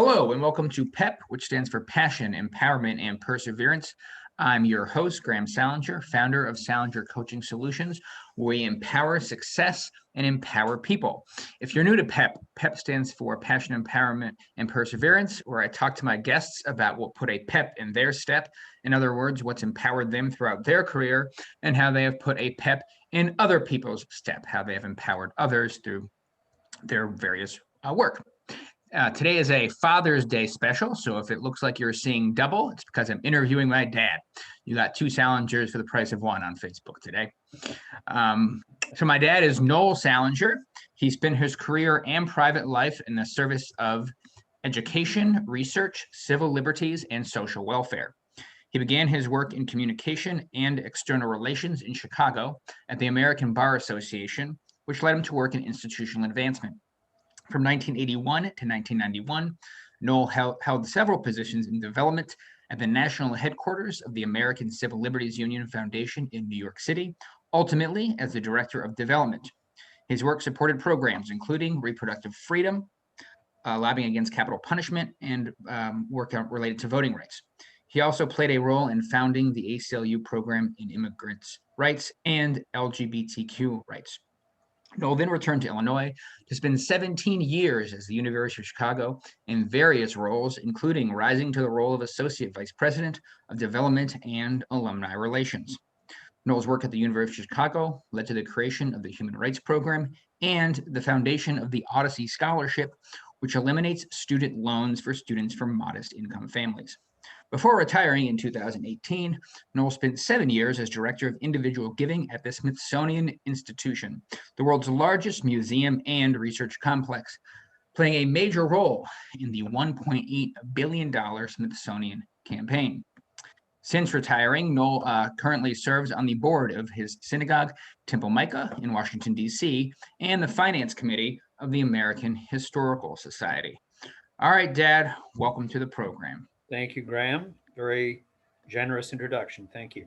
Hello and welcome to PEP, which stands for Passion, Empowerment, and Perseverance. I'm your host, Graham Salinger, founder of Salinger Coaching Solutions, where we empower success and empower people. If you're new to PEP, PEP stands for Passion, Empowerment, and Perseverance, where I talk to my guests about what put a PEP in their step. In other words, what's empowered them throughout their career and how they have put a PEP in other people's step, how they have empowered others through their various work. Today is a Father's Day special, so if it looks like you're seeing double, it's because I'm interviewing my dad. You got two Salingers for the price of one on Facebook today. So my dad is Noel Salinger. He spent his career and private life in the service of education, research, civil liberties, and social welfare. He began his work in communication and external relations in Chicago at the American Bar Association, which led him to work in institutional advancement. From 1981 to 1991, Noel held several positions in development at the national headquarters of the American Civil Liberties Union Foundation in New York City, ultimately as the Director of Development. His work supported programs including reproductive freedom, lobbying against capital punishment, and work related to voting rights. He also played a role in founding the ACLU program in immigrants' rights and LGBTQ rights. Noel then returned to Illinois to spend 17 years as the University of Chicago in various roles, including rising to the role of Associate Vice President of Development and Alumni Relations. Noel's work at the University of Chicago led to the creation of the Human Rights Program and the foundation of the Odyssey Scholarship, which eliminates student loans for students from modest income families. Before retiring in 2018, Noel spent 7 years as Director of Individual Giving at the Smithsonian Institution, the world's largest museum and research complex, playing a major role in the $1.8 billion Smithsonian campaign. Since retiring, Noel currently serves on the board of his synagogue, Temple Micah in Washington, D.C., and the Finance Committee of the American Historical Society. All right, Dad, welcome to the program. Thank you, Graham. Very generous introduction. Thank you.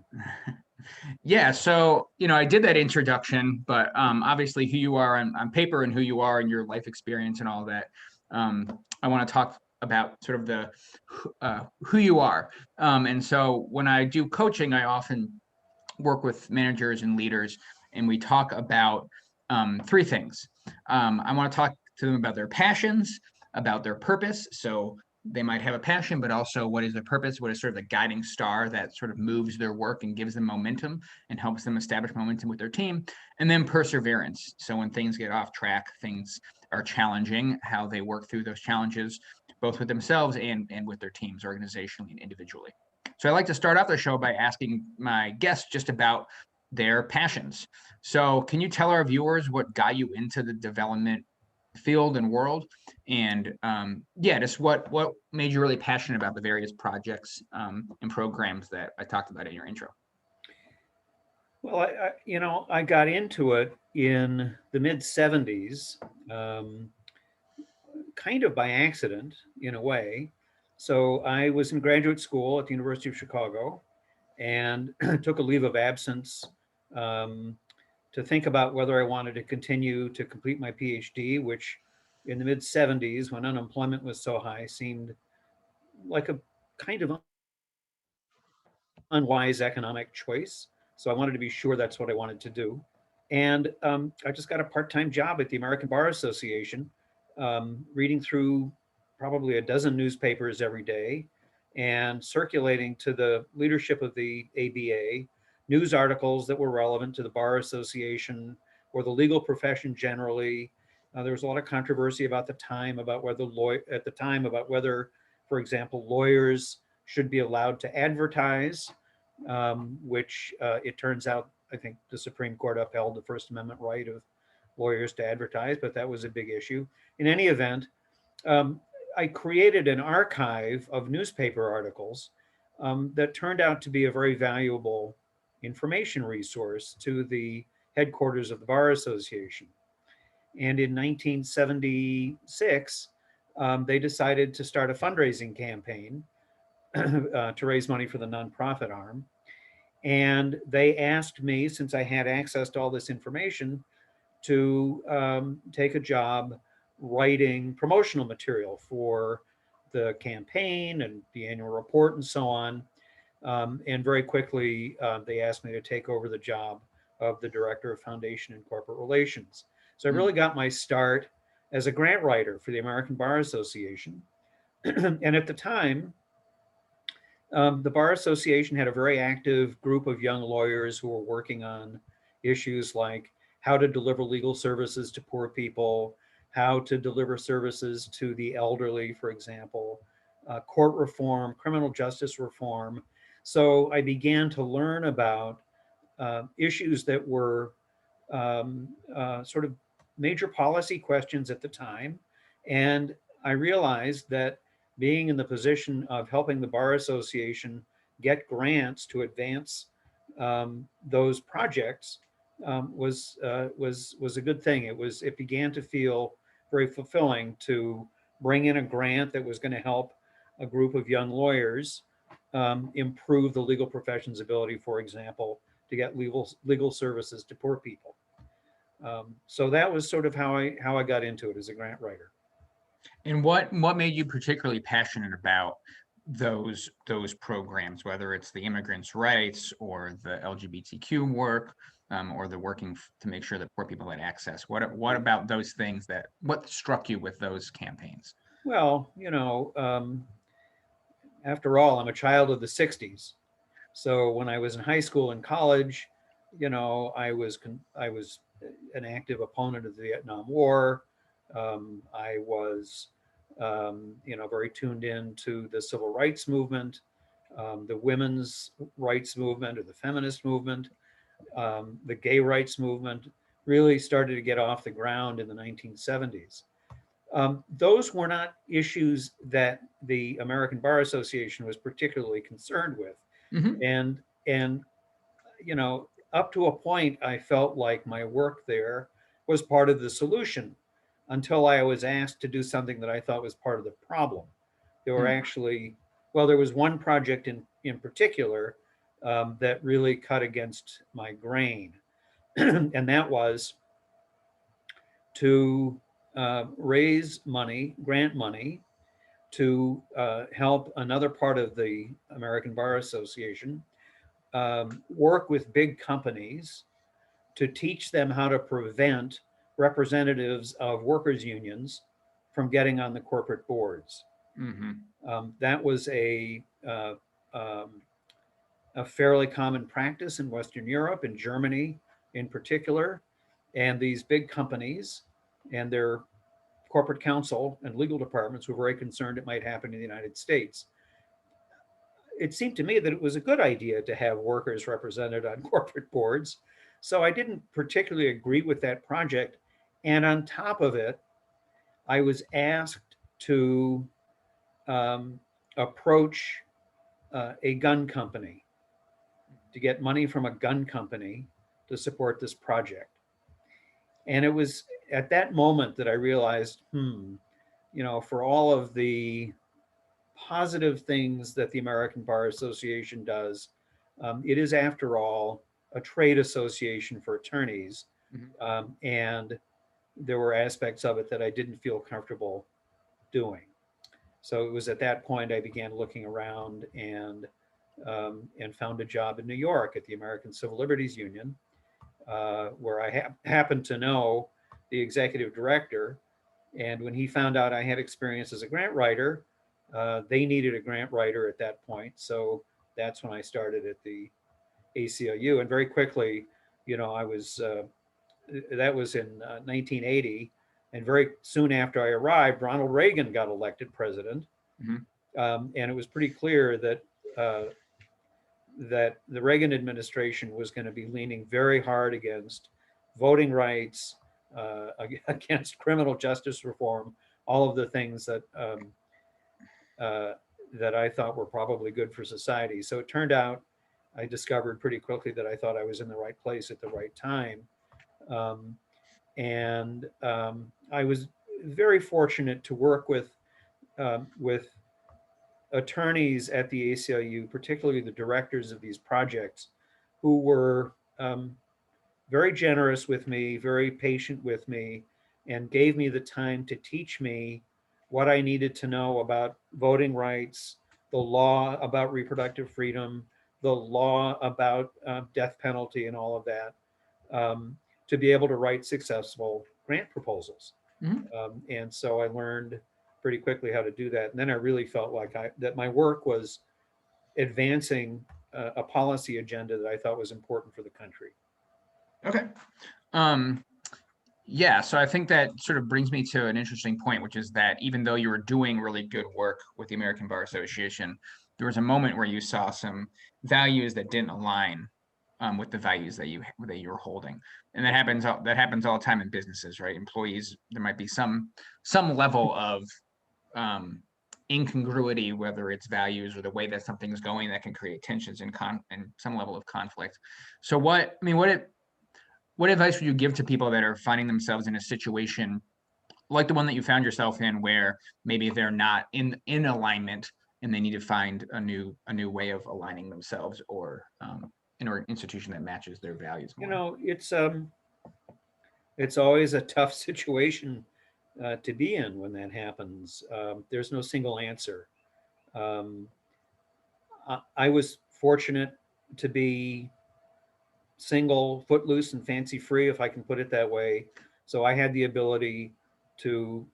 Yeah, so, I did that introduction, but obviously who you are on paper and who you are and your life experience and all that, I want to talk about sort of the who you are. And so when I do coaching, I often work with managers and leaders, and we talk about three things. I want to talk to them about their passions, about their purpose. So they might have a passion, but also what is their purpose? What is sort of the guiding star that sort of moves their work and gives them momentum and helps them establish momentum with their team? And then perseverance. So when things get off track, things are challenging, how they work through those challenges, both with themselves and with their teams, organizationally and individually. So I like to start off the show by asking my guests just about their passions. So can you tell our viewers what got you into the development field and world, and just what made you really passionate about the various projects and programs that I talked about in your intro? Well, I got into it in the mid 70s, kind of by accident in a way. So I was in graduate school at the University of Chicago and took a leave of absence to think about whether I wanted to continue to complete my PhD, which in the mid 70s, when unemployment was so high, seemed like a kind of unwise economic choice. So I wanted to be sure that's what I wanted to do. And I just got a part-time job at the American Bar Association, reading through probably a dozen newspapers every day and circulating to the leadership of the ABA news articles that were relevant to the Bar Association or the legal profession generally. There was a lot of controversy about the time about whether for example, lawyers should be allowed to advertise, which it turns out, I think the Supreme Court upheld the First Amendment right of lawyers to advertise, but that was a big issue. In any event, I created an archive of newspaper articles that turned out to be a very valuable information resource to the headquarters of the Bar Association. And in 1976, they decided to start a fundraising campaign to raise money for the nonprofit arm. And they asked me, since I had access to all this information, to take a job writing promotional material for the campaign and the annual report and so on. And very quickly, they asked me to take over the job of the director of foundation and corporate relations. So I Mm, really got my start as a grant writer for the American Bar Association. And at the time, the Bar Association had a very active group of young lawyers who were working on issues like how to deliver legal services to poor people, how to deliver services to the elderly, for example, court reform, criminal justice reform. So I began to learn about issues that were sort of major policy questions at the time. And I realized that being in the position of helping the Bar Association get grants to advance those projects was a good thing. It began to feel very fulfilling to bring in a grant that was going to help a group of young lawyers improve the legal profession's ability, for example, to get legal services to poor people. So that was sort of how I got into it as a grant writer. And what made you particularly passionate about those programs, whether it's the immigrants' rights or the LGBTQ work, or the working to make sure that poor people had access? What about those things what struck you with those campaigns? Well, after all, I'm a child of the 60s. So when I was in high school and college, I was an active opponent of the Vietnam War. I was, very tuned in to the civil rights movement, the women's rights movement, or the feminist movement, the gay rights movement. Really started to get off the ground in the 1970s. Those were not issues that the American Bar Association was particularly concerned with. Hmm. And up to a point, I felt like my work there was part of the solution until I was asked to do something that I thought was part of the problem. There were actually, well, there was one project in particular that really cut against my grain, and that was to raise money, grant money, to help another part of the American Bar Association work with big companies to teach them how to prevent representatives of workers' unions from getting on the corporate boards. Hmm. That was a fairly common practice in Western Europe, in Germany in particular. And these big companies and their corporate counsel and legal departments were very concerned it might happen in the United States. It seemed to me that it was a good idea to have workers represented on corporate boards. So I didn't particularly agree with that project. And on top of it, I was asked to um, approach a gun company to get money from a gun company to support this project. And it was at that moment that I realized, for all of the positive things that the American Bar Association does, it is, after all, a trade association for attorneys. Hmm. And there were aspects of it that I didn't feel comfortable doing. So it was at that point I began looking around and found a job in New York at the American Civil Liberties Union, where I happened to know the executive director. And when he found out I had experience as a grant writer, they needed a grant writer at that point. So that's when I started at the ACLU. And very quickly, I was, that was in 1980. And very soon after I arrived, Ronald Reagan got elected president. Hmm. And it was pretty clear uh, that the Reagan administration was going to be leaning very hard against voting rights, against criminal justice reform, all of the things uh, that I thought were probably good for society. So it turned out I discovered pretty quickly that I thought I was in the right place at the right time. Um, and I was very fortunate to work with attorneys at the ACLU, particularly the directors of these projects, who were very generous with me, very patient with me, and gave me the time to teach me what I needed to know about voting rights, the law about reproductive freedom, the law about death penalty, and all of that, to be able to write successful grant proposals. Mhm. And so I learned pretty quickly how to do that. And then I really felt like that my work was advancing a policy agenda that I thought was important for the country. Okay. Um, yeah, so I think that sort of brings me to an interesting point, which is that even though you were doing really good work with the American Bar Association, there was a moment where you saw some values that didn't align with the values that you were holding, and that happens all the time in businesses, right? Employees, there might be some level of um, incongruity, whether it's values or the way that something's going, that can create tensions and some level of conflict. So what advice would you give to people that are finding themselves in a situation like the one that you found yourself in, where maybe they're not in alignment and they need to find a new way of aligning themselves, or in an institution that matches their values You more? know, it's always a tough situation to be in when that happens. There's no single answer. Um, I was fortunate to be single, footloose, and fancy free, if I can put it that way. So I had the ability to,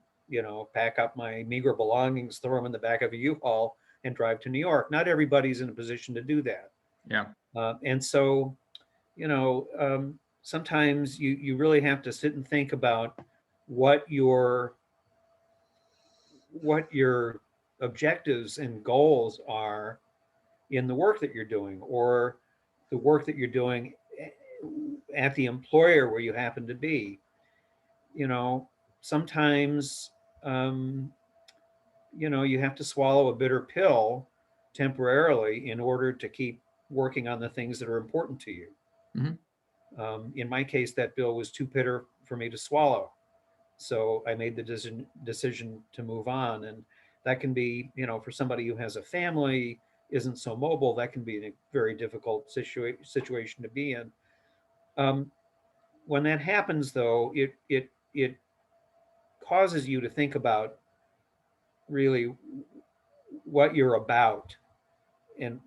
pack up my meager belongings, throw them in the back of a U-Haul, and drive to New York. Not everybody's in a position to do that. Yeah. And so, sometimes you really have to sit and think about what your what your objectives and goals are in the work that you're doing, or the work that you're doing at the employer where you happen to be. You know, sometimes, um, you have to swallow a bitter pill temporarily in order to keep working on the things that are important to you. Hmm. In my case, that bill was too bitter for me to swallow. So I made the decision to move on. And that can be, for somebody who has a family, isn't so mobile, that can be a very difficult situation to be in. Um, when that happens, though, it causes you to think about really what you're about, and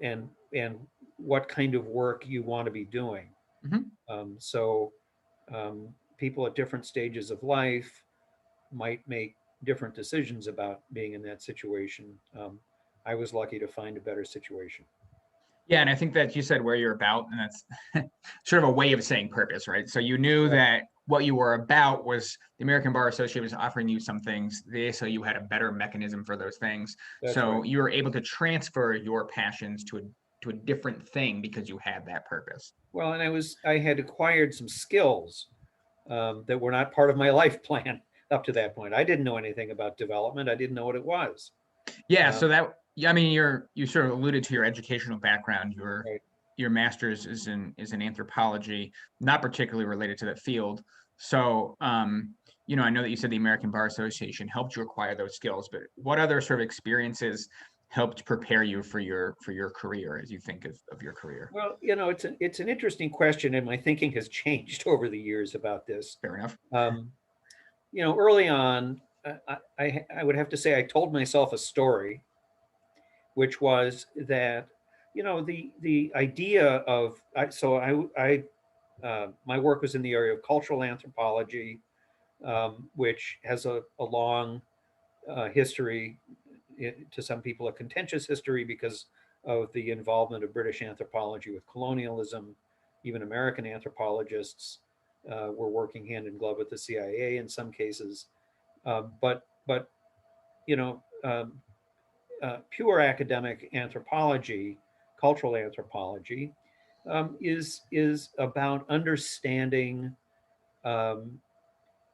what kind of work you want to be doing. Hmm. So people at different stages of life might make different decisions about being in that situation. I was lucky to find a better situation. Yeah, and I think that you said where you're about, and that's sort of a way of saying purpose, right? So you knew Right. that what you were about was the American Bar Association was offering you some things. The ACLU had a better mechanism for those things. That's So right. you were able to transfer your passions to a different thing because you had that purpose. Well, and I had acquired some skills that were not part of my life plan up to that point. I didn't know anything about development. I didn't know what it was. Yeah, so Um, yeah, I mean, you sort of alluded to your educational background. right. Your master's is in anthropology, not particularly related to that field. So, I know that you said the American Bar Association helped you acquire those skills, but what other sort of experiences helped prepare you for your career, as you think of your career? Well, it's an interesting question, and my thinking has changed over the years about this. Fair enough. Um, Early on, I would have to say I told myself a story, which was that, the idea of so my work was in the area of cultural anthropology, which has a long history, to some people a contentious history, because of the involvement of British anthropology with colonialism. Even American anthropologists were working hand in glove with the CIA in some cases. But you know, pure academic anthropology, cultural anthropology, is about understanding um,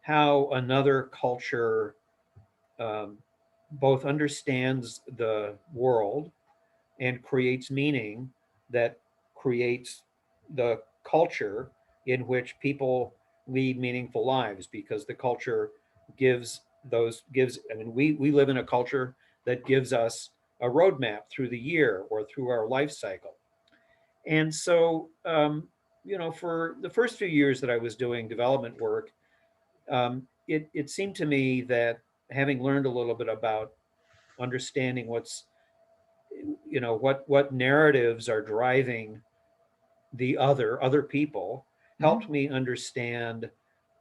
how another culture um, both understands the world and creates meaning that creates the culture in which people lead meaningful lives, because the culture gives I mean, we live in a culture that gives us a roadmap through the year or through our life cycle. And so, for the first few years that I was doing development work, it seemed to me that having learned a little bit about understanding what narratives are driving the other people, helped Mhm. me understand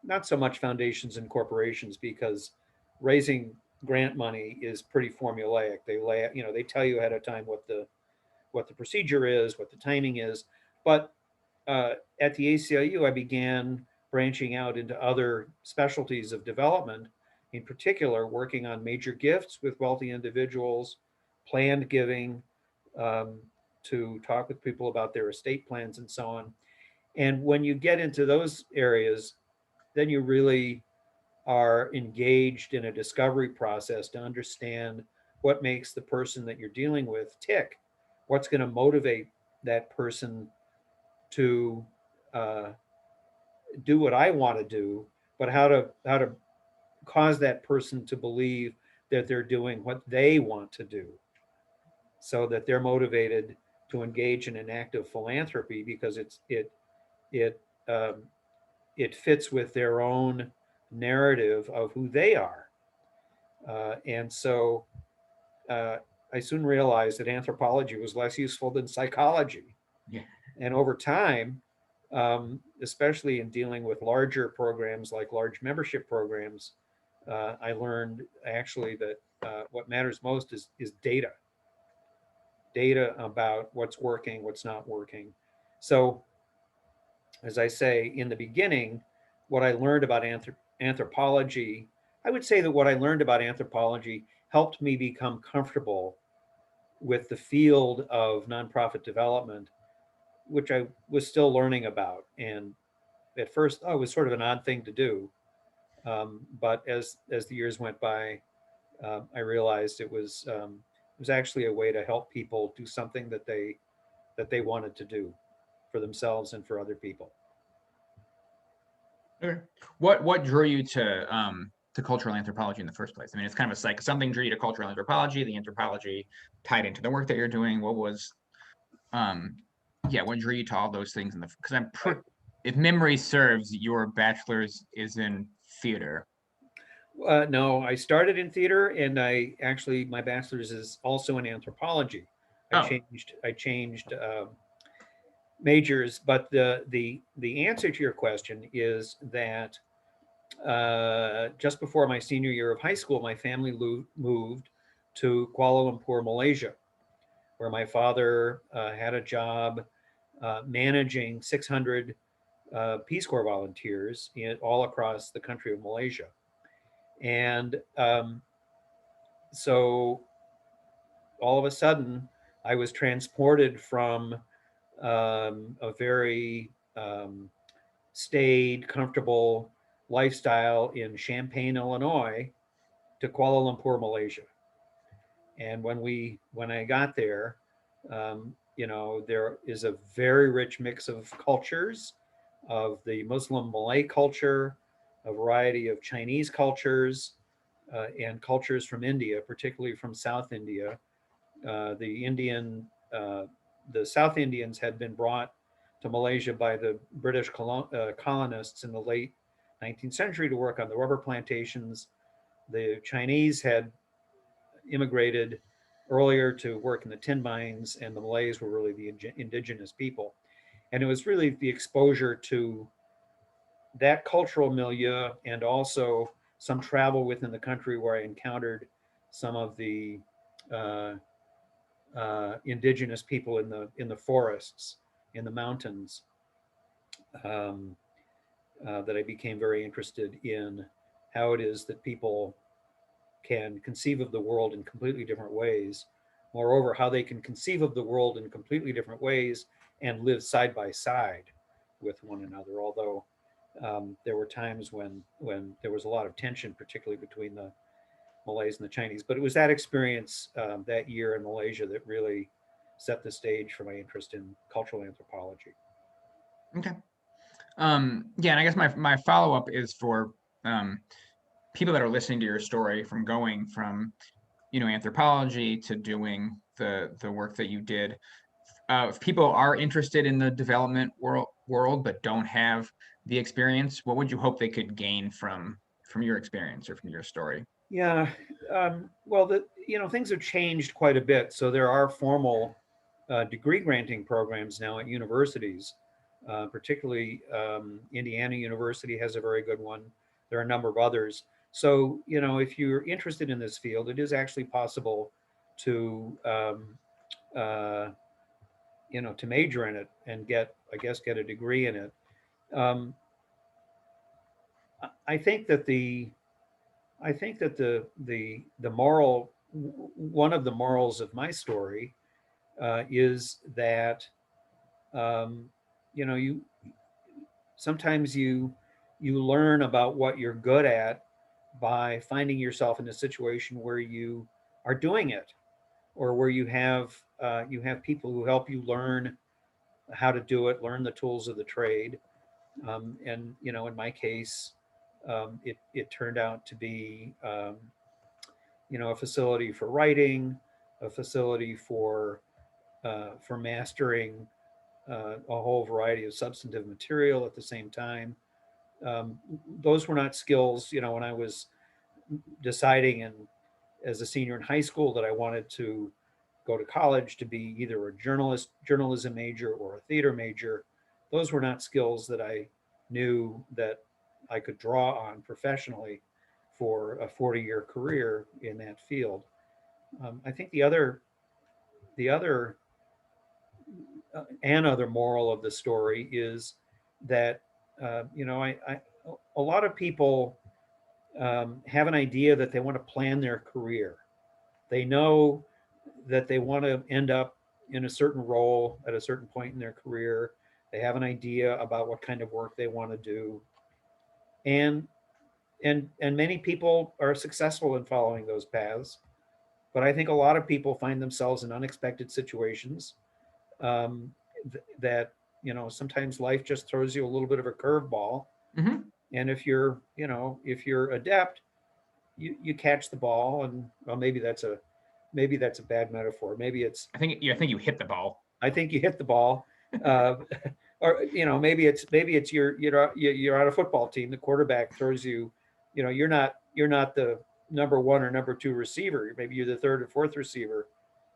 not so much foundations and corporations, because raising grant money is pretty formulaic. They tell you ahead of time what the procedure is, what the timing is. But at the ACLU, I began branching out into other specialties of development, in particular, working on major gifts with wealthy individuals, planned giving, um, to talk with people about their estate plans and so on. And when you get into those areas, then you really are engaged in a discovery process to understand what makes the person that you're dealing with tick, what's going to motivate that person to uh, do what I want to do, but how to cause that person to believe that they're doing what they want to do, so that they're motivated to engage in an act of philanthropy because it um, it fits with their own narrative of who they are. And so uh, I soon realized that anthropology was less useful than psychology. Yeah. And over time, especially in dealing with larger programs like large membership programs, I learned actually that what matters most is data about what's working, what's not working. So, as I say in the beginning, what I learned about anthropology, I would say that what I learned about anthropology helped me become comfortable with the field of nonprofit development, which I was still learning about. And at first, oh, it was sort of an odd thing to do. But as the years went by, I realized it was actually a way to help people do something that they wanted to do for themselves and for other people. Okay. What drew you to cultural anthropology in the first place? I mean, it's kind of like something drew you to cultural anthropology, the anthropology tied into the work that you're doing. What was um yeah, what drew you to all those things in the because if memory serves, your bachelor's is in theater. No, I started in theater, and my bachelor's is also in anthropology. I Oh, changed I changed majors, but the answer to your question is that just before my senior year of high school, my family moved to Kuala Lumpur, Malaysia, where my father had a job managing 600 Peace Corps volunteers all across the country of Malaysia. And so all of a sudden, I was transported from a very staid, comfortable lifestyle in Champaign, Illinois, to Kuala Lumpur, Malaysia. And when I got there, there is a very rich mix of cultures, of the Muslim Malay culture, a variety of Chinese cultures, and cultures from India, particularly from South India. Uh, the Indian, uh, the South Indians had been brought to Malaysia by the British colonists in the late 19th century to work on the rubber plantations. The Chinese had immigrated earlier to work in the tin mines, and the Malays were really the indigenous people. And it was really the exposure to that cultural milieu, and also some travel within the country where I encountered some of the uh, indigenous people in the forests, in the mountains, um, that I became very interested in how it is that people can conceive of the world in completely different ways. Moreover, how they can conceive of the world in completely different ways and live side by side with one another. Although there were times when there was a lot of tension, particularly between the Malays and the Chinese. But it was that experience that year in Malaysia that really set the stage for my interest in cultural anthropology. okay. Yeah, and I guess my follow-up is for um people that are listening to your story from going from, anthropology to doing the work that you did. If people are interested in the development world but don't have the experience, what would you hope they could gain from your experience or from your story? Yeah. Well, things have changed quite a bit. So there are formal degree granting programs now at universities, particularly Indiana University has a very good one. There are a number of others. So, if you're interested in this field, it is actually possible to, uh, to major in it and get a degree in it. Um, I think that the moral, one of the morals of my story is that um, you sometimes you learn about what you're good at by finding yourself in a situation where you are doing it, or where you have people who help you learn how to do it, learn the tools of the trade. And in my case, it turned out to be a facility for writing, a facility for mastering a whole variety of substantive material at the same time. Um, those were not skills, when I was deciding as a senior in high school that I wanted to go to college to be either a journalism major or a theater major. Those were not skills that I knew that I could draw on professionally for a 40-year career in that field. I think the other and other moral of the story is that a lot of people have an idea that they want to plan their career. They know that they want to end up in a certain role at a certain point in their career. They have an idea about what kind of work they want to do, and and many people are successful in following those paths. But I think a lot of people find themselves in unexpected situations um, that sometimes life just throws you a little bit of a curveball, Hmm. and if you're adept, you catch the ball. And well, maybe that's a bad metaphor. Maybe it's I think you hit the ball. I think you hit the ball. uh, or maybe it's you're on a football team. The quarterback throws you. You're not the number one or number two receiver. Maybe you're the third or fourth receiver,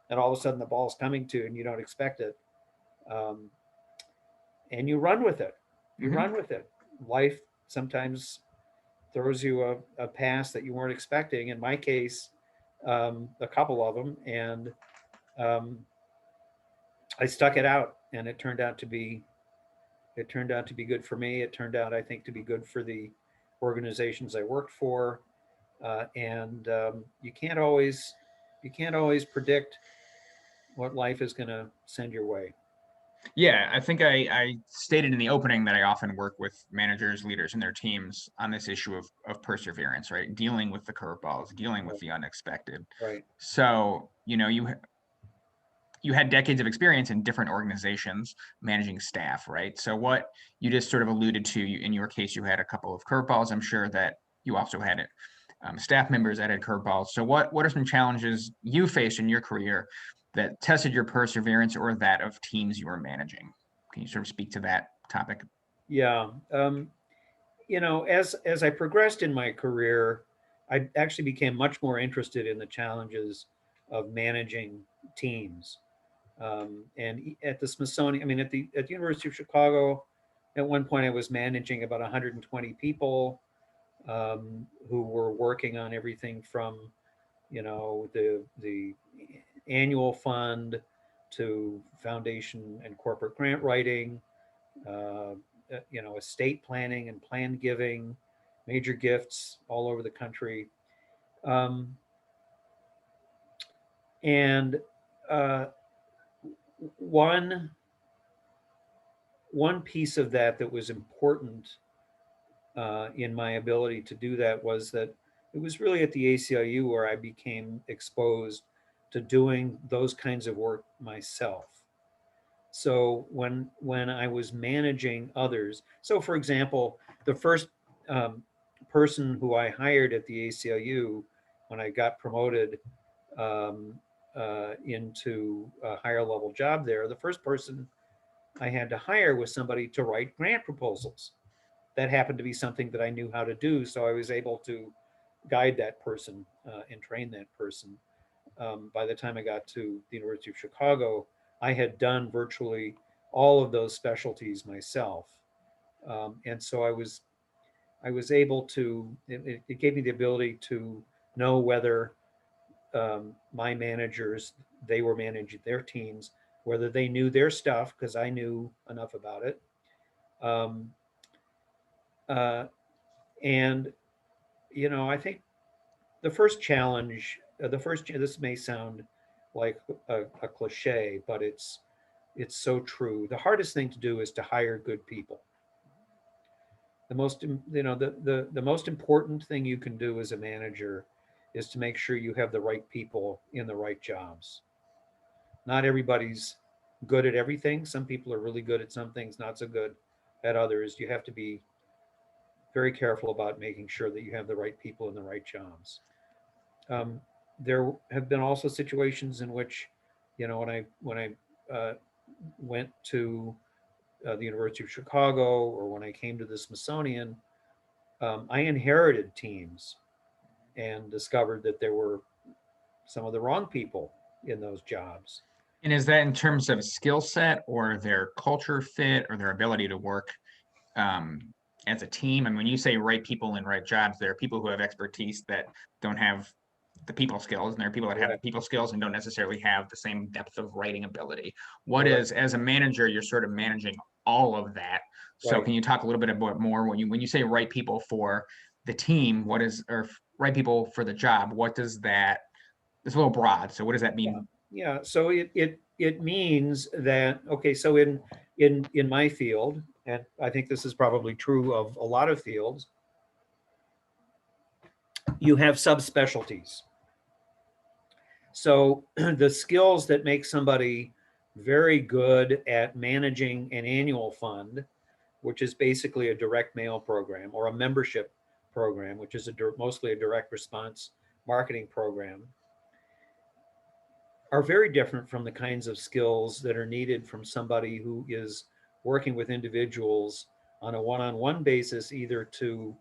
and all of a sudden the ball's coming to you and you don't expect it. um, and you run with it. You Hmm. run with it. Life sometimes throws you a pass that you weren't expecting. In my case, a couple of them, and um, I stuck it out, and it turned out to be good for me. It turned out, I think, to be good for the organizations I worked for. And you can't always predict what life is going to send your way. Yeah, I think I stated in the opening that I often work with managers, leaders, and their teams on this issue of perseverance, right? Dealing with the curveballs, dealing with Right. the unexpected. Right. So, you had decades of experience in different organizations managing staff, right? So what you just sort of alluded to, in your case, you had a couple of curveballs. I'm sure that you also had it, staff members that had curveballs. So what are some challenges you faced in your career that tested your perseverance or that of teams you were managing? Can you sort of speak to that topic? Yeah. As I progressed in my career, I actually became much more interested in the challenges of managing teams. And at the Smithsonian, I mean, at the University of Chicago, at one point I was managing about 120 people who were working on everything from the annual fund to foundation and corporate grant writing, uh, estate planning and plan giving, major gifts all over the country. Um, and uh, one one piece of that was important in my ability to do that was that it was really at the ACLU where I became exposed to doing those kinds of work myself. So when I was managing others, so for example, the first um, person who I hired at the ACLU when I got promoted um, into a higher level job there, the first person I had to hire was somebody to write grant proposals. That happened to be something that I knew how to do, so I was able to guide that person and train that person. By the time I got to the University of Chicago, I had done virtually all of those specialties myself, and so I was able to. It gave me the ability to know whether my managers, they were managing their teams, whether they knew their stuff because I knew enough about it. Um, uh, and I think the first challenge, this may sound like a cliche, but it's so true. The hardest thing to do is to hire good people. The most important thing you can do as a manager is to make sure you have the right people in the right jobs. Not everybody's good at everything. Some people are really good at some things, not so good at others. You have to be very careful about making sure that you have the right people in the right jobs. Um, there have been also situations in which, when I went to the University of Chicago, or when I came to the Smithsonian, I inherited teams and discovered that there were some of the wrong people in those jobs. And is that in terms of skill set or their culture fit or their ability to work um, as a team? I mean, when you say right people in right jobs, there are people who have expertise that don't have the people skills, and there are people that have the Correct. people skills and don't necessarily have the same depth of writing ability. What Correct. is, as a manager, you're sort of managing all of that. So Right. can you talk a little bit about more when you say right people for the team, what is, or right people for the job, what does that, it's a little broad. So what does that Yeah. mean? Yeah. So it means that, okay, so in my field, and I think this is probably true of a lot of fields, you have subspecialties. So the skills that make somebody very good at managing an annual fund, which is basically a direct mail program, or a membership program, which is mostly a direct response marketing program, are very different from the kinds of skills that are needed from somebody who is working with individuals on a one-on-one basis, either to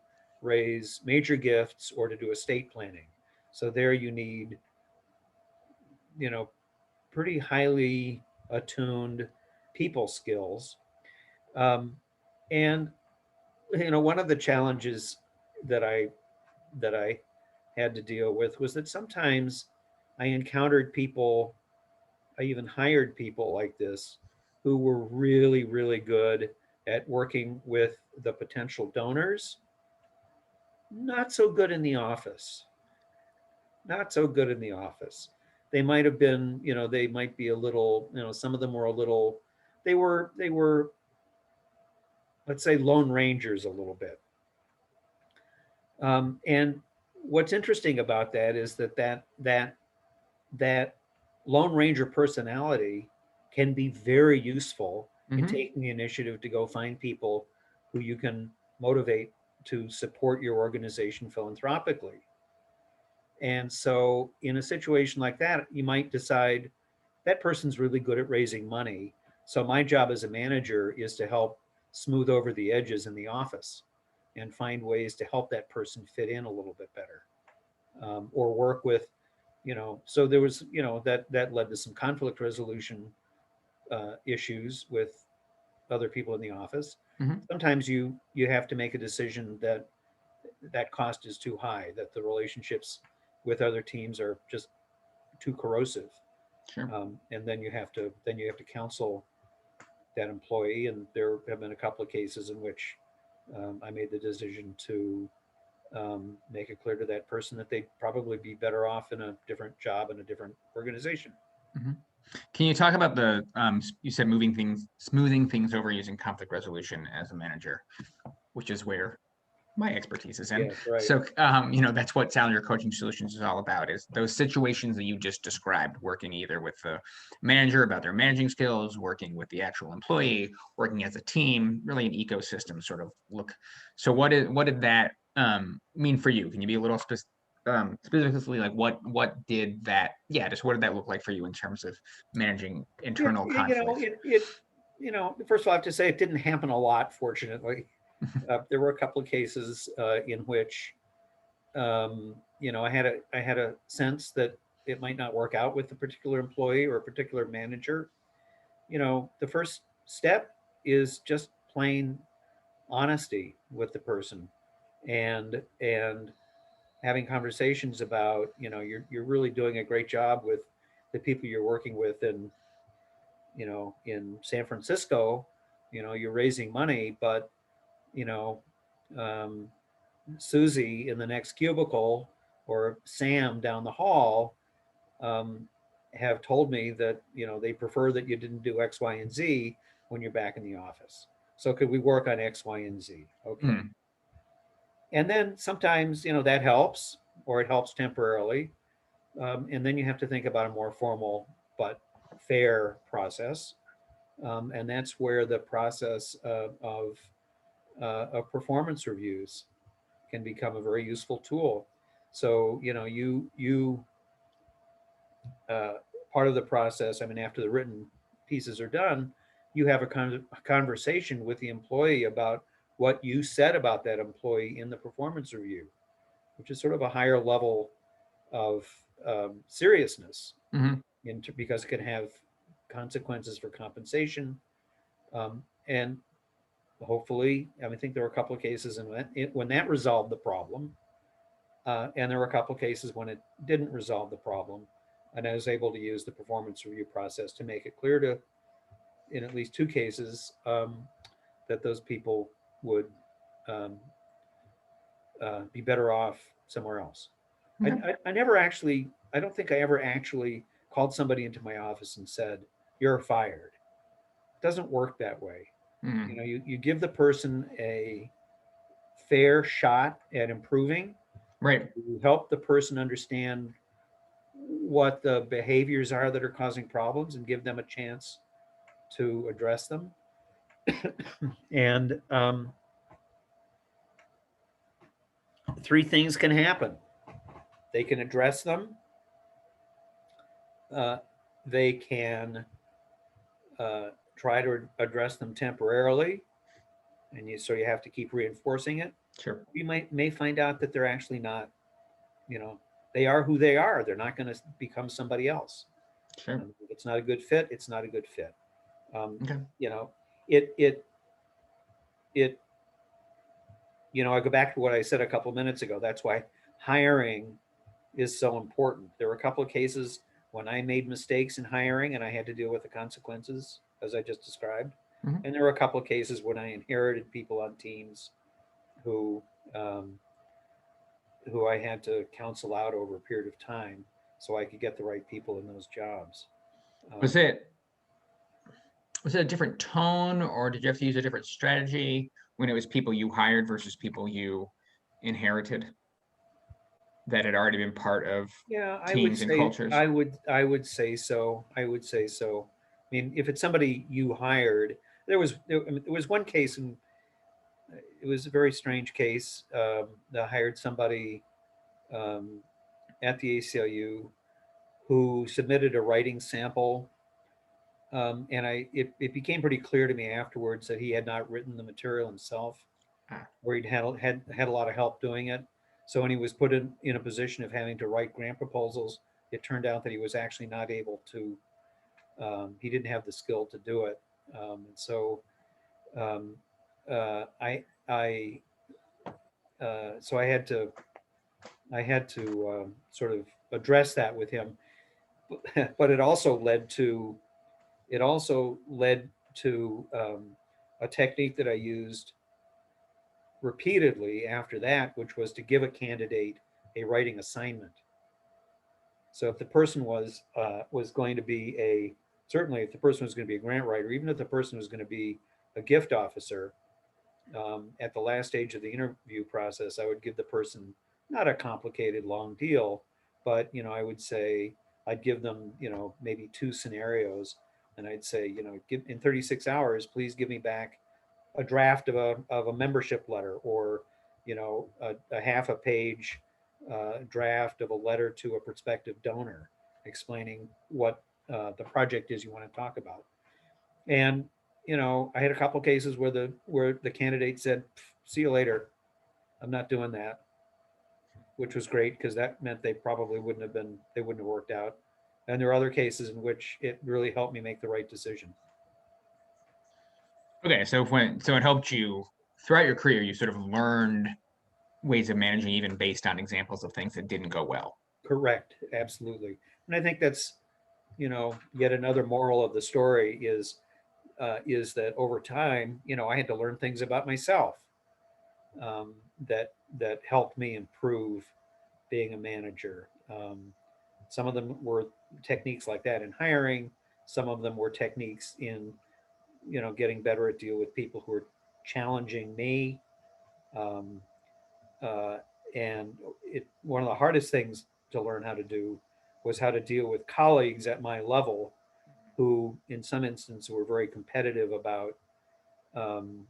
raise major gifts or to do estate planning. So there you need, you know, pretty highly attuned people skills. Um, and one of the challenges that I had to deal with was that sometimes I encountered people, I even hired people like this, who were really, really good at working with the potential donors, not so good in the office. Not so good in the office. They might have been, they might be a little, some of them were a little, they were, let's say, lone rangers a little bit. And what's interesting about that is that Lone Ranger personality can be very useful in Mm-hmm. taking the initiative to go find people who you can motivate to support your organization philanthropically. And so, in a situation like that, you might decide that person's really good at raising money. So, my job as a manager is to help smooth over the edges in the office and find ways to help that person fit in a little bit better, or work with, so there was, that led to some conflict resolution issues with other people in the office. Mm-hmm. Sometimes you have to make a decision that that cost is too high, that the relationships with other teams are just too corrosive, Sure. and then you have to counsel that employee. And there have been a couple of cases in which I made the decision to make it clear to that person that they'd probably be better off in a different job in a different organization. Mm-hmm. Can you talk about the, you said smoothing things over using conflict resolution as a manager, which is where my expertise is in. Yeah, right. So, that's what Salinger Coaching Solutions is all about, is those situations that you just described, working either with the manager about their managing skills, working with the actual employee, working as a team, really an ecosystem sort of look. So what did that mean for you? Can you be a little specifically like what did that, just what did that look like for you in terms of managing internal conflicts? First of all, I have to say it didn't happen a lot, fortunately. There were a couple of cases in which I had a sense that it might not work out with a particular employee or a particular manager. The first step is just plain honesty with the person, and having conversations about, you're really doing a great job with the people you're working with in San Francisco. You're raising money, but you know um, Susie in the next cubicle or Sam down the hall um, have told me that they prefer that you didn't do X, Y, and Z when you're back in the office. So could we work on X, Y, and Z? Okay. Mm. And then sometimes that helps, or it helps temporarily, and then you have to think about a more formal but fair process, and that's where the process of performance reviews can become a very useful tool. So you uh, part of the process. I mean, after the written pieces are done, you have a conversation with the employee about what you said about that employee in the performance review, which is sort of a higher level of seriousness, Hmm. because it can have consequences for compensation, and hopefully, I think there were a couple of cases when that resolved the problem, and there were a couple of cases when it didn't resolve the problem, and I was able to use the performance review process to make it clear in at least two cases, that those people would um, be better off somewhere else. Okay. I never actually, I don't think I ever actually called somebody into my office and said, "You're fired." It doesn't work that way. Mm. You give the person a fair shot at improving. Right. You help the person understand what the behaviors are that are causing problems and give them a chance to address them. And three things can happen: they can address them, uh, they can try to address them temporarily, and so you have to keep reinforcing it. Sure. You may find out that they're actually not, you know, they are who they are. They're not going to become somebody else. Sure. If it's not a good fit, it's not a good fit. Um, Okay. you know, it it it I go back to what I said a couple minutes ago. That's why hiring is so important. There were a couple of cases when I made mistakes in hiring and I had to deal with the consequences, as I just described. Hmm. And there were a couple of cases when I inherited people on teams who um, who I had to counsel out over a period of time so I could get the right people in those jobs. Was Um, it was it a different tone, or did you have to use a different strategy when it was people you hired versus people you inherited that had already been part of yeah, teams and cultures? I would say so. I would say so. I mean, if it's somebody you hired, there was one case, and it was a very strange case. I hired somebody um, at the ACLU who submitted a writing sample, and it became pretty clear to me afterwards that he had not written the material himself, Ah, or he'd had a lot of help doing it. So when he was put in a position of having to write grant proposals, it turned out that he was actually not able to. He didn't have the skill to do it, and so um, I so I had to sort of address that with him, but it also led to a technique that I used repeatedly after that, which was to give a candidate a writing assignment. So if the person was going to be certainly if the person was going to be a grant writer, even if the person was going to be a gift officer, at the last stage of the interview process, I would give the person not a complicated long deal, but I would say I'd give them maybe two scenarios, and I'd say give in 36 hours, please give me back a draft of a membership letter, or a half a page draft of a letter to a prospective donor explaining what the project is you want to talk about. And I had a couple cases where the candidate said, "See you later. I'm not doing that," which was great because that meant they wouldn't have worked out. And there are other cases in which it really helped me make the right decision. Okay, so so it helped you throughout your career, you sort of learned ways of managing even based on examples of things that didn't go well. Correct, absolutely. And I think that's, yet another moral of the story is that over time, I had to learn things about myself, um, that helped me improve being a manager. Some of them were techniques like that in hiring. Some of them were techniques in, getting better at deal with people who are challenging me. Um, uh, and one of the hardest things to learn how to do was how to deal with colleagues at my level who, in some instances, were very competitive about um,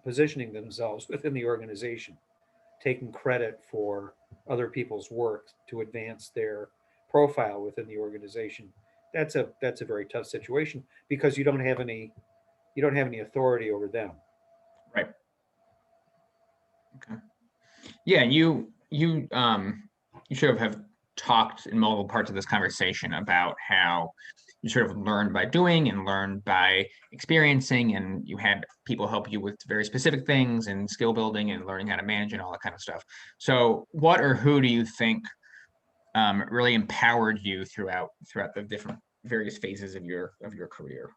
positioning themselves within the organization, taking credit for other people's work to advance their profile within the organization. That's a very tough situation because you don't have any authority over them. Right. Okay. Yeah, you sort of have talked in multiple parts of this conversation about how you sort of learned by doing and learned by experiencing, and you had people help you with very specific things and skill building and learning how to manage and all that kind of stuff. So what or who do you think really empowered you throughout the different various phases of your career?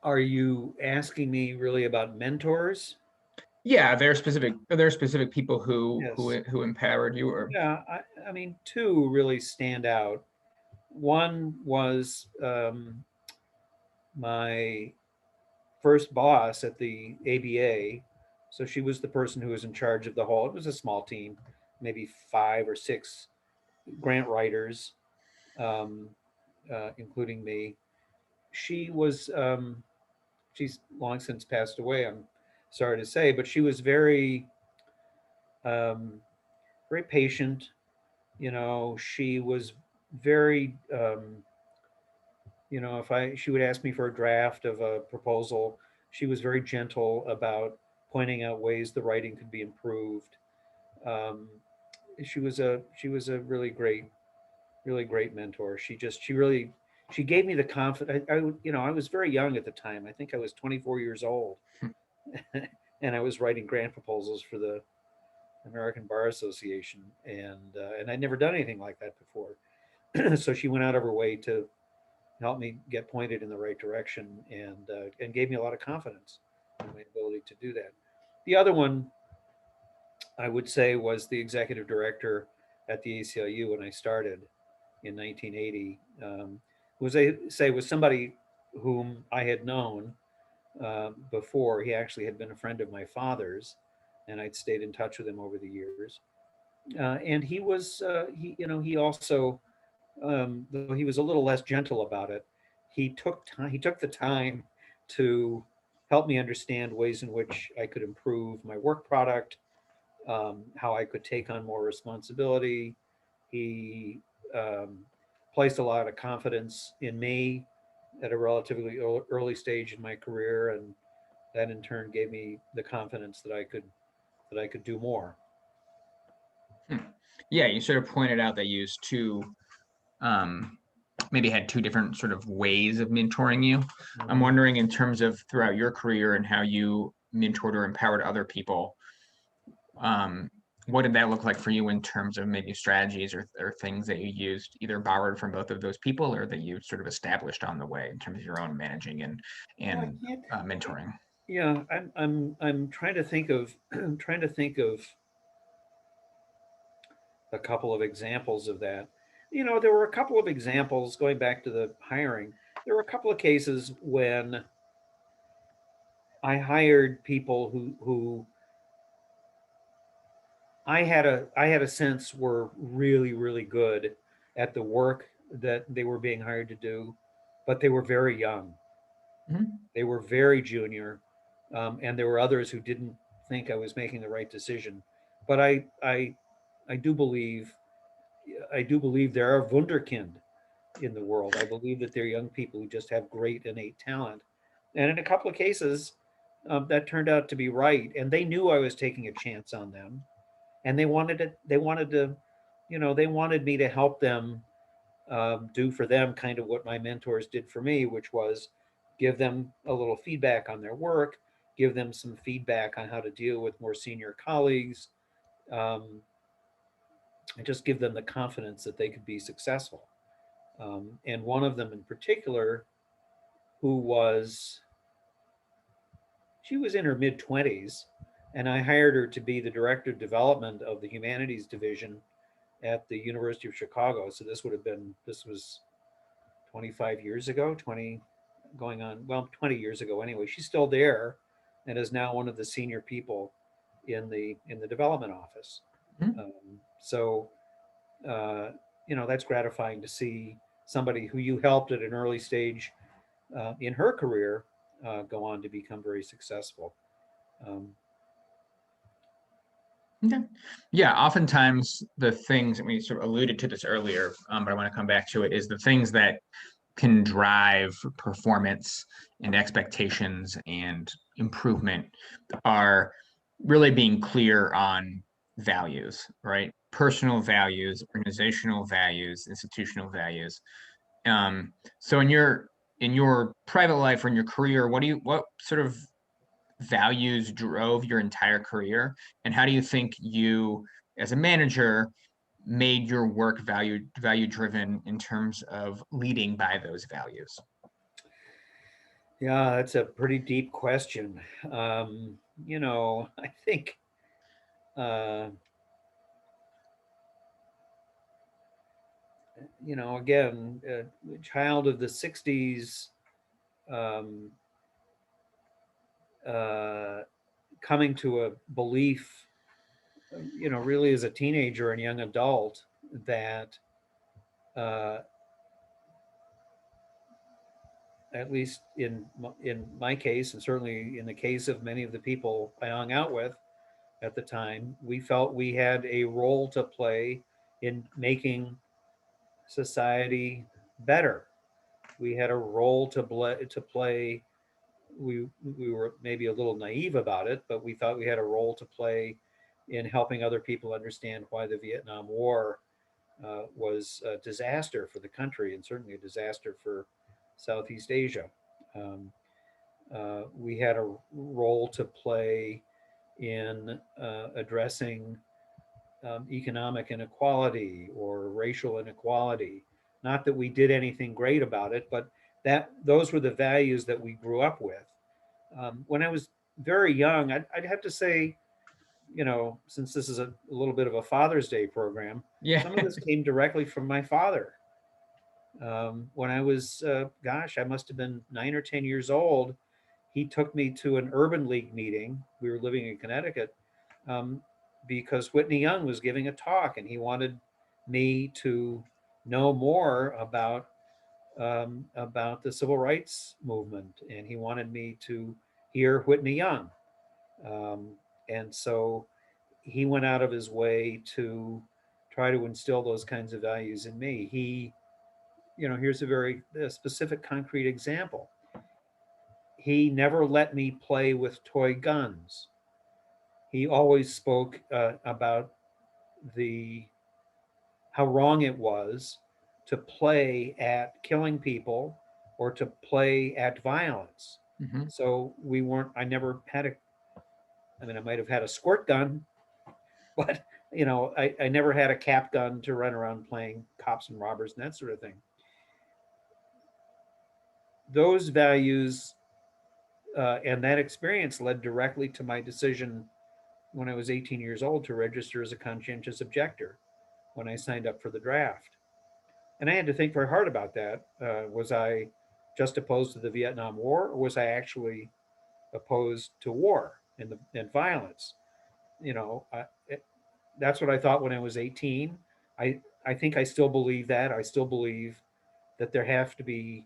Are you asking me really about mentors? Yeah, there are specific people who Yes. empowered you, or Yeah, I mean, two really stand out. One was my first boss at the ABA. So she was the person who was in charge of the whole. It was a small team, maybe 5 or 6 grant writers, um, including me. She was, she's long since passed away. I'm sorry to say, but she was um, very patient. She was very, if she would ask me for a draft of a proposal, she was very gentle about pointing out ways the writing could be improved. Um, she was a really great mentor. She gave me the confidence. I was very young at the time. I think I was 24 years old, and I was writing grant proposals for the American Bar Association, and I'd never done anything like that before. So she went out of her way to help me get pointed in the right direction, and gave me a lot of confidence in my ability to do that. The other one I would say was the executive director at the ACLU when I started in 1980. Was I say was somebody whom I had known before. He actually had been a friend of my father's, and I'd stayed in touch with him over the years. And he also, though he was a little less gentle about it, he took the time to help me understand ways in which I could improve my work product, how I could take on more responsibility. He um, placed a lot of confidence in me at a relatively early stage in my career, and that in turn gave me the confidence that I could do more. hmm. Yeah, you sort of pointed out that you used um, maybe had two different sort of ways of mentoring you. I'm Mhm. wondering in terms of throughout your career and how you mentored or empowered other people, um, what did that look like for you in terms of maybe strategies or things that you used, either borrowed from both of those people or that you sort of established on the way in terms of your own managing and Well, I and can't. mentoring? Yeah, I'm trying to think of trying to think of a couple of examples of that. There were a couple of examples going back to the hiring. There were a couple of cases when I hired people who I had a sense were really, really good at the work that they were being hired to do, but they were very young. Mhm. They were very junior, and there were others who didn't think I was making the right decision. But I do believe I do believe there are wunderkind in the world. I believe that there are young people who just have great innate talent, and in a couple of cases, that turned out to be right, and they knew I was taking a chance on them, and they wanted it. They wanted to, they wanted me to help them do for them kind of what my mentors did for me, which was give them a little feedback on their work, give them some feedback on how to deal with more senior colleagues, um, and just give them the confidence that they could be successful. And one of them in particular, who was, she was in her mid 20s, and I hired her to be the director of development of the humanities division at the University of Chicago. So this was 25 years ago, 20 going on, well, 20 years ago anyway. She's still there and is now one of the senior people in the development office. Mhm. So that's gratifying to see somebody who you helped at an early stage in her career go on to become very successful. Um, Okay. Yeah, oftentimes the things, and we sort of alluded to this earlier, but I want to come back to it, is the things that can drive performance and expectations and improvement are really being clear on values, right? Personal values, organizational values, institutional values. So in your private life or in your career, what sort of values drove your entire career, and how do you think you, as a manager, made your work value driven in terms of leading by those values? yeah, that's a pretty deep question. I think uh, again, a child of the 60s, um, uh, coming to a belief, really as a teenager and young adult, that uh, at least in my case, and certainly in the case of many of the people I hung out with at the time, we felt we had a role to play in making society better. We had a role to play. We were maybe a little naive about it, but we thought we had a role to play in helping other people understand why the Vietnam War was a disaster for the country and certainly a disaster for Southeast Asia. Um, we had a role to play in addressing economic inequality or racial inequality. Not that we did anything great about it, but that those were the values that we grew up with. When I was very young, I'd have to say, since this is a little bit of a Father's Day program, Yeah. some of this came directly from my father. When I was, gosh, I must have been 9 or 10 years old. He took me to an Urban League meeting. We were living in Connecticut, um, because Whitney Young was giving a talk, and he wanted me to know more about the civil rights movement, and he wanted me to hear Whitney Young. Um, and so he went out of his way to try to instill those kinds of values in me. Here's a very specific, concrete example. He never let me play with toy guns. He always spoke about the how wrong it was to play at killing people or to play at violence. Mhm. So we weren't. I never had a. I mean, I might have had a squirt gun, but I never had a cap gun to run around playing cops and robbers and that sort of thing. Those values and that experience led directly to my decision when I was 18 years old to register as a conscientious objector when I signed up for the draft. And I had to think very hard about that. Was I just opposed to the Vietnam War, or was I actually opposed to war and violence? You know, I, it, that's what I thought when I was 18. I think I still believe that. I still believe that there have to be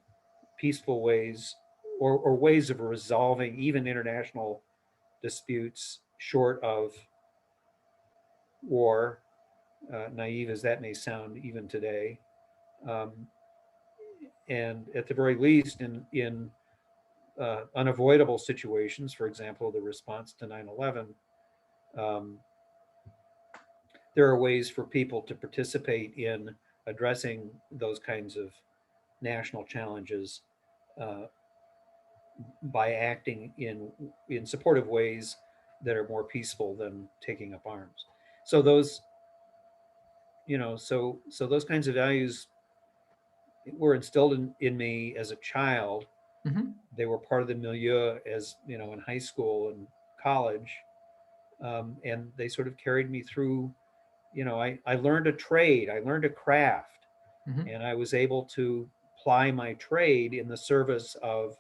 peaceful ways or ways of resolving even international disputes short of war, naive as that may sound even today. Um, and at the very least, in unavoidable situations, for example, the response to 9/11, um, there are ways for people to participate in addressing those kinds of national challenges uh, by acting in supportive ways that are more peaceful than taking up arms. So those, so those kinds of values were instilled in me as a child. Hmm. They were part of the milieu as in high school and college, and they sort of carried me through. I learned a trade, I learned a craft, Hmm. and I was able to ply my trade in the service of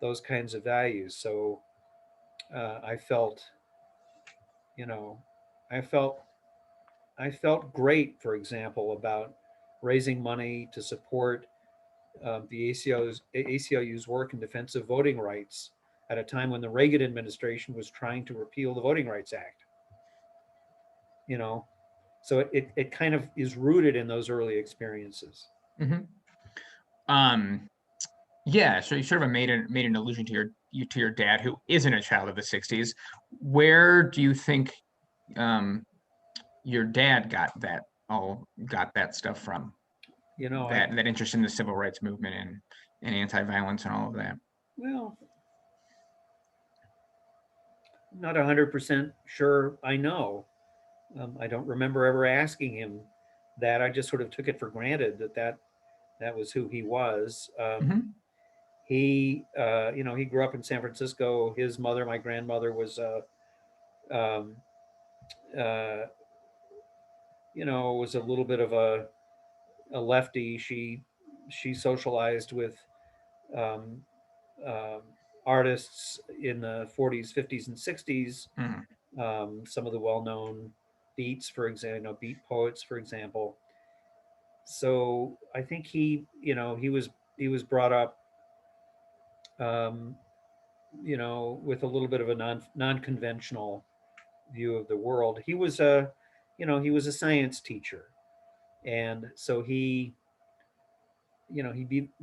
those kinds of values. So I felt, you know, I felt I felt great, for example, about raising money to support the ACLU's work in defense of voting rights at a time when the Reagan administration was trying to repeal the Voting Rights Act. You know, so it kind of is rooted in those early experiences. Hmm. Um, yeah, so you sort of made an allusion to your dad, who isn't a child of the '60s. Where do you think um, your dad got that stuff from? I That interest in the civil rights movement and anti-violence and all of that. well, I'm not 100% sure I know. I don't remember ever asking him that. I just sort of took it for granted that was who he was. Hmm. He grew up in San Francisco. His mother, my grandmother, was um, uh, was a little bit of a lefty. She socialized with um, um, artists in the 40s, 50s, and 60s. Hmm. Some of the well-known beats, for example, beat poets, for example. So I think he was brought up, um, with a little bit of a non-conventional view of the world. He was a science teacher, and so he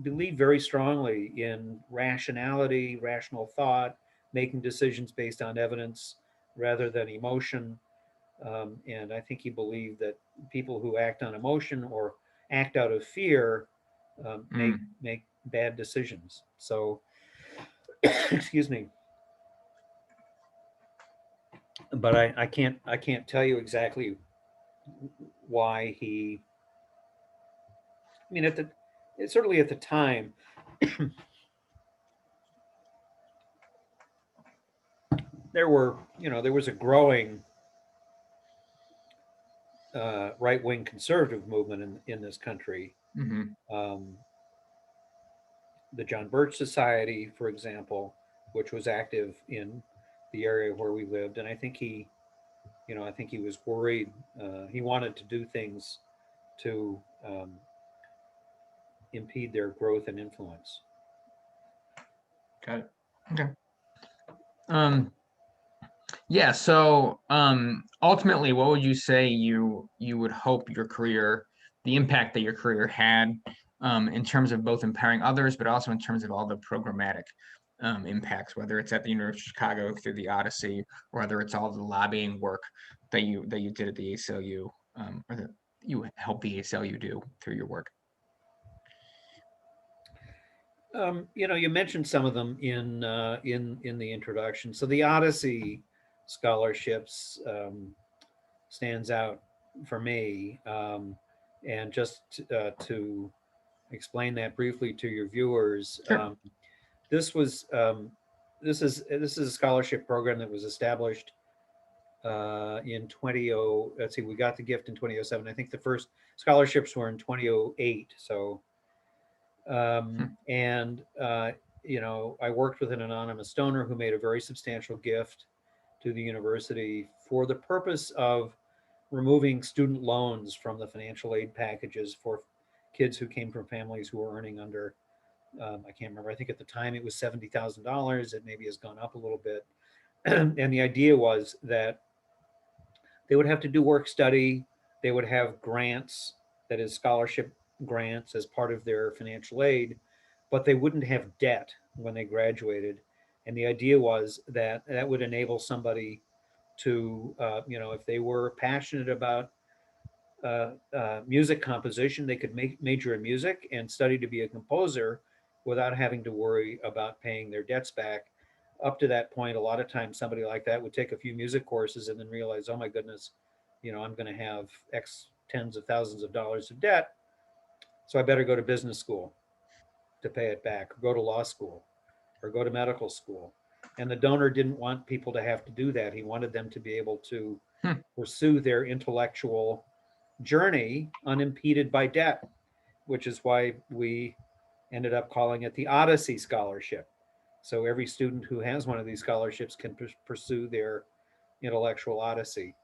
believed very strongly in rationality, rational thought, making decisions based on evidence rather than emotion. And I think he believed that people who act on emotion or act out of fear make bad decisions. So, excuse me, but I can't tell you exactly why he. I mean, certainly at the time, there was a growing right wing conservative movement in this country. Hmm. Um, the John Birch Society, for example, which was active in the area where we lived, and I think he was worried. He wanted to do things to impede their growth and influence. Got it. Okay. Um, yeah, so ultimately, what would you say you would hope the impact that your career had in terms of both empowering others, but also in terms of all the programmatic impacts, whether it's at the University of Chicago through the Odyssey, or whether it's all the lobbying work that you did at the ACLU, or that you helped the ACLU do through your work. You mentioned some of them in the introduction. So the Odyssey scholarships stands out for me, and just to explain that briefly to your viewers, Sure. this was this is a scholarship program that was established in 20. Let's see, we got the gift in 2007. I think the first scholarships were in 2008. So Hmm. and I worked with an anonymous donor who made a very substantial gift to the university for the purpose of removing student loans from the financial aid packages for kids who came from families who were earning under, I can't remember, I think at the time it was $70,000. It maybe has gone up a little bit. And the idea was that they would have to do work study, they would have grants, that is scholarship grants, as part of their financial aid, but they wouldn't have debt when they graduated. And the idea was that that would enable somebody to, if they were passionate about music composition, they could major in music and study to be a composer without having to worry about paying their debts back. Up to that point, a lot of times somebody like that would take a few music courses and then realize, oh my goodness, I'm going to have X tens of thousands of dollars of debt. So I better go to business school to pay it back, or go to law school, or go to medical school. And the donor didn't want people to have to do that. He wanted them to be able to Hmm. pursue their intellectual journey unimpeded by debt, which is why we ended up calling it the Odyssey Scholarship. So every student who has one of these scholarships can pursue their intellectual odyssey.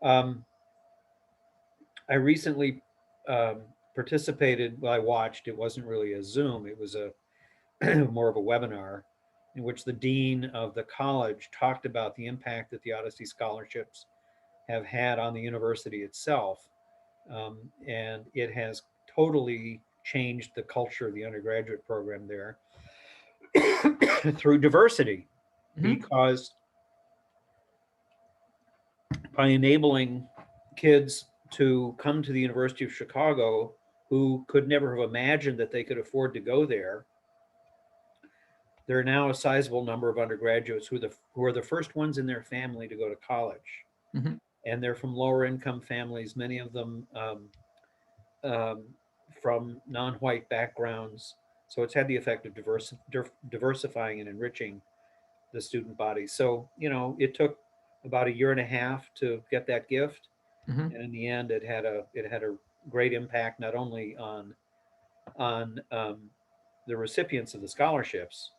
Um, I recently participated, well, I watched, it wasn't really a Zoom, it was a more of a webinar in which the dean of the college talked about the impact that the Odyssey scholarships have had on the university itself. And it has totally changed the culture of the undergraduate program there through diversity, Mhm. because by enabling kids to come to the University of Chicago who could never have imagined that they could afford to go there, there are now a sizable number of undergraduates who are the first ones in their family to go to college. Mhm. And they're from lower income families, many of them um, from non-white backgrounds. So it's had the effect of diversifying and enriching the student body. So, it took about a year and a half to get that gift. Mhm. And in the end, it had a great impact, not only on the recipients of the scholarships,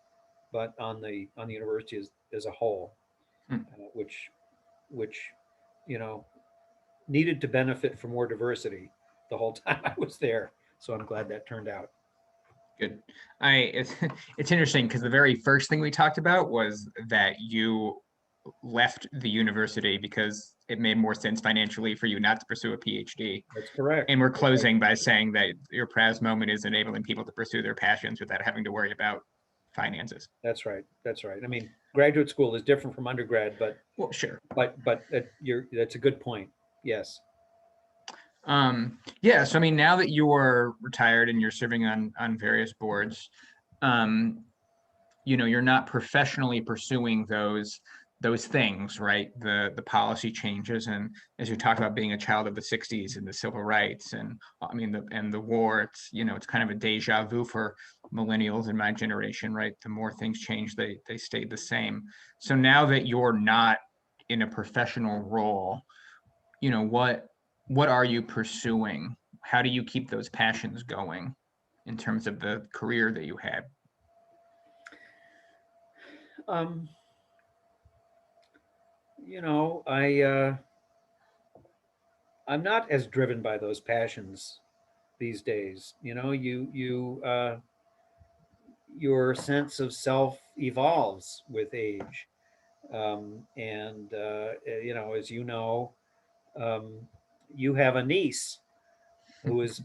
but on the university as a whole, Hmm. which you know needed to benefit from more diversity the whole time I was there. So I'm glad that turned out. Good. It's it's interesting because the very first thing we talked about was that you left the university because it made more sense financially for you not to pursue a PhD. That's correct. And we're That's right. closing by saying that your proudest moment is enabling people to pursue their passions without having to worry about finances. That's right. That's right. I mean, graduate school is different from undergrad, but Well, sure. that's a good point. Yes. Yeah, so I mean, now that you're retired and you're serving on various boards, um, you're not professionally pursuing those things, right? The policy changes, and as you talk about being a child of the 60s and the civil rights, and I mean the war, it's kind of a deja vu for millennials in my generation, right? The more things change, they stay the same. So now that you're not in a professional role, what are you pursuing? How do you keep those passions going in terms of the career that you had? Um, I'm not as driven by those passions these days. Your sense of self evolves with age. As um, you have a niece who is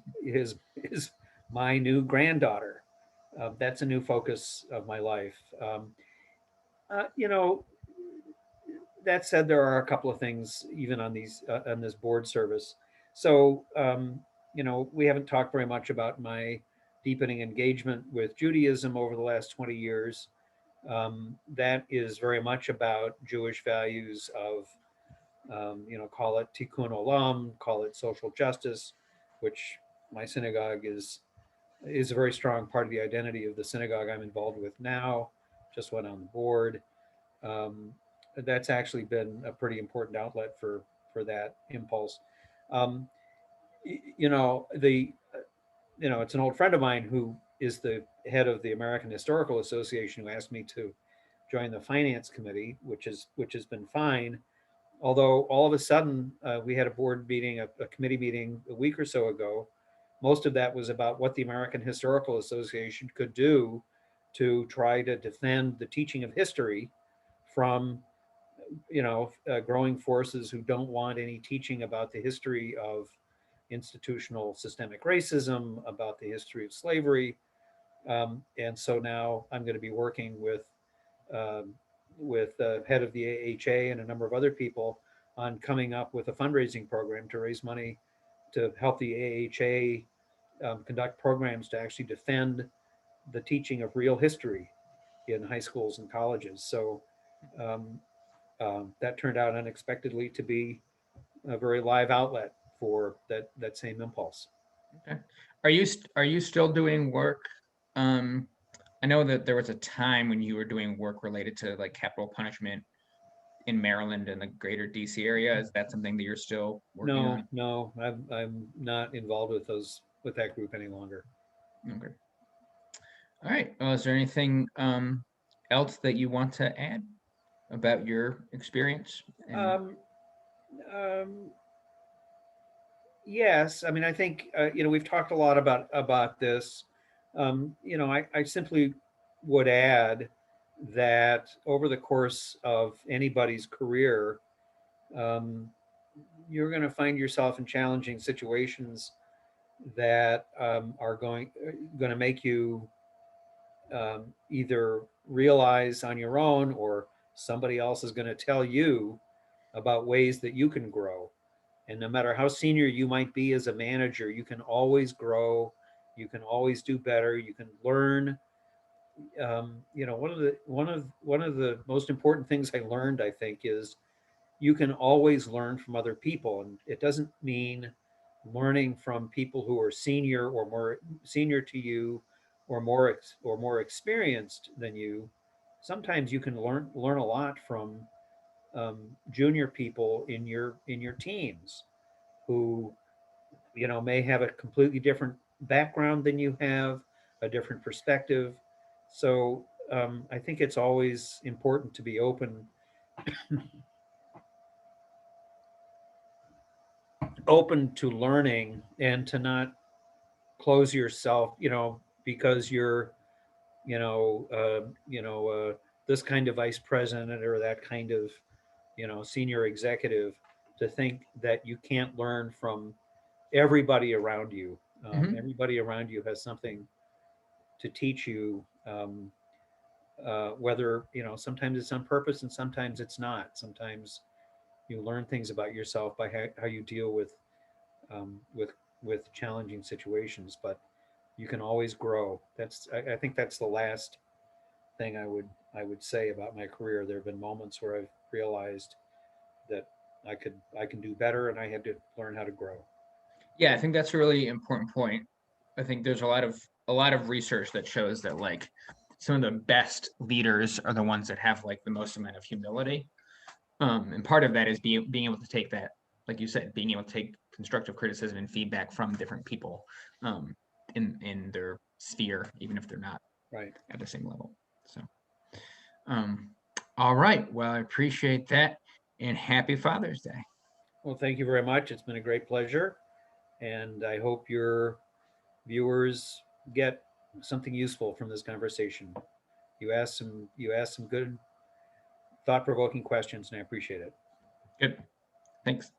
my new granddaughter. That's a new focus of my life. Uh, you know, that said, there are a couple of things even on this board service. So, we haven't talked very much about my deepening engagement with Judaism over the last 20 years. That is very much about Jewish values of, call it tikkun olam, call it social justice, which my synagogue is a very strong part of the identity of the synagogue I'm involved with now. Just went on the board. Um, that's actually been a pretty important outlet for that impulse. Um, the it's an old friend of mine who is the head of the American Historical Association who asked me to join the finance committee, which has been fine. Although all of a sudden we had a board meeting, a committee meeting a week or so ago. Most of that was about what the American Historical Association could do to try to defend the teaching of history from growing forces who don't want any teaching about the history of institutional systemic racism, about the history of slavery, And so now I'm going to be working um, with the head of the AHA and a number of other people on coming up with a fundraising program to raise money to help the AHA conduct programs to actually defend the teaching of real history in high schools and colleges. So um, that turned out unexpectedly to be a very live outlet for that same impulse. Okay. Are you still doing work? Um, I know that there was a time when you were doing work related to like capital punishment in Maryland and the greater DC area. Is that something that you're still working No, on? no, I'm not involved with that group any longer. Okay. All right. Well, is there anything else that you want to add about your experience? And Um, um, yes, I mean I think we've talked a lot about this. I simply would add that over the course of anybody's career, um, you're going to find yourself in challenging situations that are going to make you either realize on your own or somebody else is going to tell you about ways that you can grow. And no matter how senior you might be as a manager, you can always grow. You can always do better. You can learn. One of the most important things I learned, I think, is you can always learn from other people, and it doesn't mean learning from people who are senior or more senior to you, or more experienced than you. Sometimes you can learn a lot from junior people in your teams who may have a completely different background than you have, a different perspective. So I think it's always important to be open to learning and to not close yourself, because you're, you know, this kind of vice president or that kind of, senior executive, to think that you can't learn from everybody around you. Mhm. Everybody around you has something to teach you, whether, sometimes it's on purpose and sometimes it's not. Sometimes you learn things about yourself by how you deal um, with with challenging situations, but you can always grow. I think that's the last thing I would say about my career. There have been moments where I've realized that I can do better, and I had to learn how to grow. Yeah, I think that's a really important point. I think there's a lot of research that shows that like some of the best leaders are the ones that have like the most amount of humility. And part of that is being able to take that, like you said, being able to take constructive criticism and feedback from different people um, in their sphere, even if they're not Right. at the same level. So, um, all right. Well, I appreciate that, and happy Father's Day. Well, thank you very much. It's been a great pleasure, and I hope your viewers get something useful from this conversation. You asked some good thought-provoking questions, and I appreciate it. Good. Thanks.